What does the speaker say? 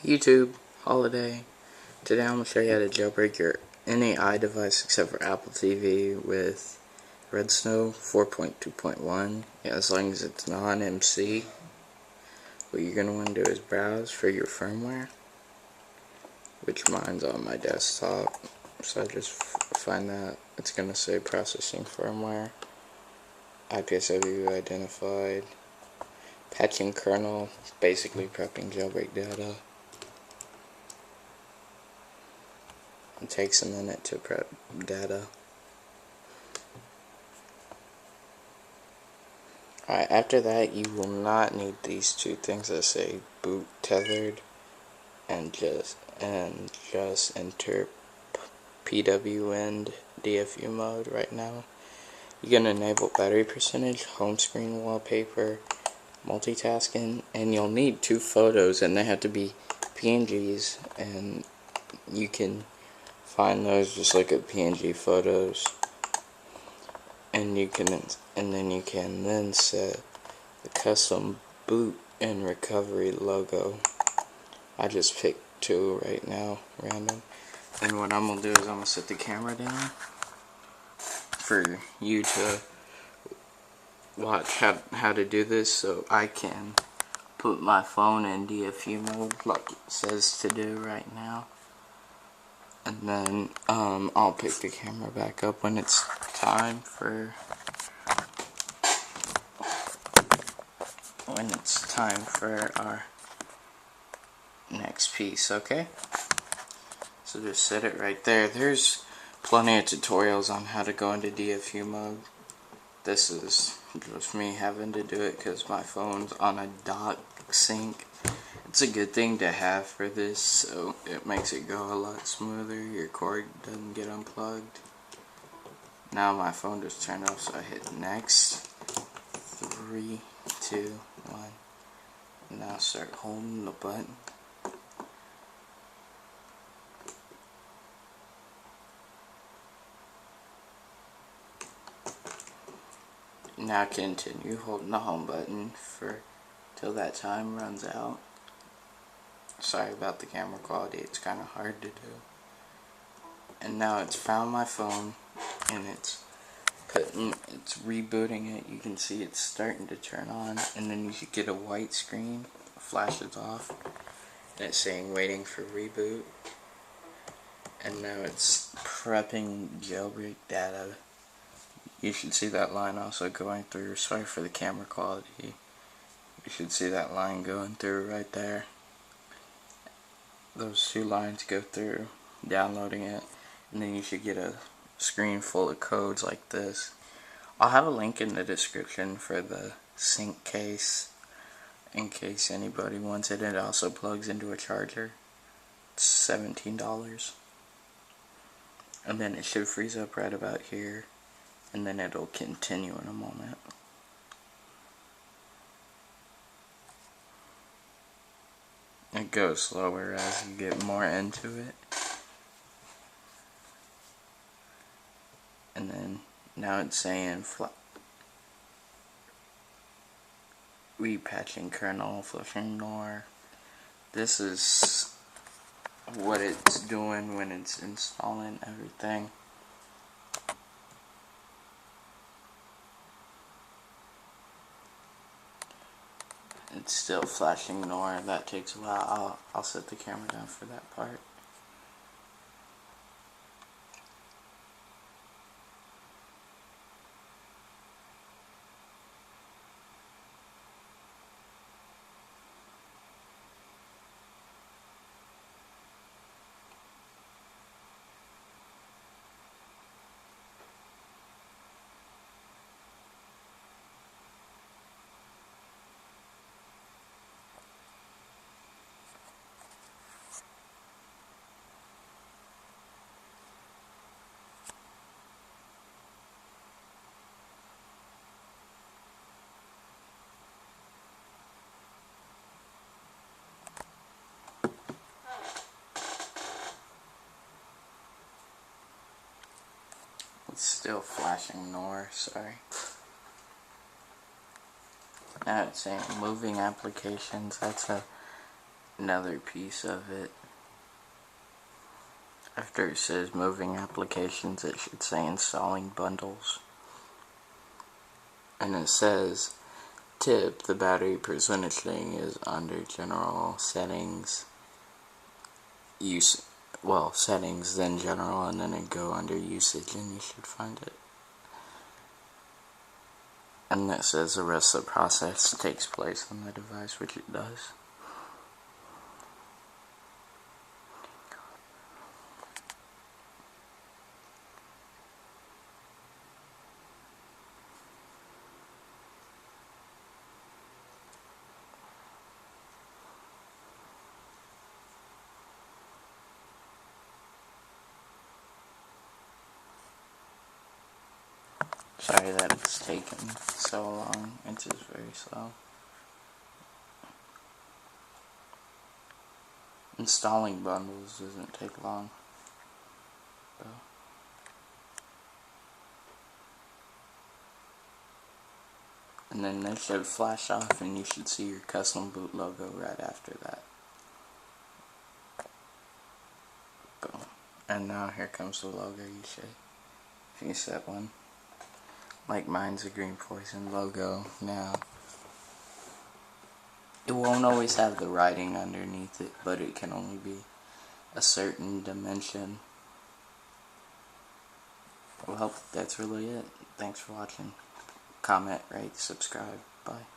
YouTube holiday. Today I'm going to show you how to jailbreak your any device except for Apple TV with redsn0w 4.2.1. Yeah, as long as it's non-MC. What you're going to want to do is browse for your firmware, which mine's on my desktop. So I just find that. It's going to say processing firmware, ipsw identified, patching kernel, basically prepping jailbreak data. It takes a minute to prep data. Alright, after that you will not need these two things that say boot tethered, and just enter PWN DFU mode right now. You're going to enable battery percentage, home screen wallpaper, multitasking, and you'll need two photos, and they have to be PNGs, and you can find those, just look at PNG photos, and then you can set the custom boot and recovery logo. I just picked two right now, random. And what I'm gonna do is I'm gonna set the camera down for you to watch how to do this, so I can put my phone in DFU mode like it says to do right now. And then I'll pick the camera back up when it's time for our next piece, okay? So just set it right there. There's plenty of tutorials on how to go into DFU mode. This is just me having to do it because my phone's on a dock sync. It's a good thing to have for this, so it makes it go a lot smoother. Your cord doesn't get unplugged. Now my phone just turned off, so I hit next. 3, 2, 1. Now start holding the button. Now continue holding the home button till that time runs out. Sorry about the camera quality, it's kind of hard to do. And now it's found my phone, and it's rebooting it. You can see it's starting to turn on, and then you should get a white screen, flashes off, and it's saying waiting for reboot. And now it's prepping jailbreak data. You should see that line also going through. Sorry for the camera quality. You should see that line going through right there. Those two lines go through, downloading it, and then you should get a screen full of codes like this. I'll have a link in the description for the sync case in case anybody wants it. It also plugs into a charger. It's $17. And then it should freeze up right about here, and then it'll continue in a moment. It goes slower as you get more into it. And then now it's saying repatching kernel, flushing NOR. This is what it's doing when it's installing everything. It's still flashing NOR. That takes a while. I'll set the camera down for that part. It's still flashing NOR, sorry. Now it's saying moving applications. That's a another piece of it. After it says moving applications, it should say installing bundles. And it says, tip, the battery percentage thing is under general settings, settings, then general, and then it go under usage, and you should find it. And it says the rest of the process takes place on the device, which it does. Sorry that it's taken so long, it's just very slow. Installing bundles doesn't take long, though. And then they should flash off and you should see your custom boot logo right after that. Boom. And now here comes the logo if you set one. Like mine's a green poison logo now. It won't always have the writing underneath it, but it can only be a certain dimension. Well, that's really it. Thanks for watching. Comment, rate, subscribe. Bye.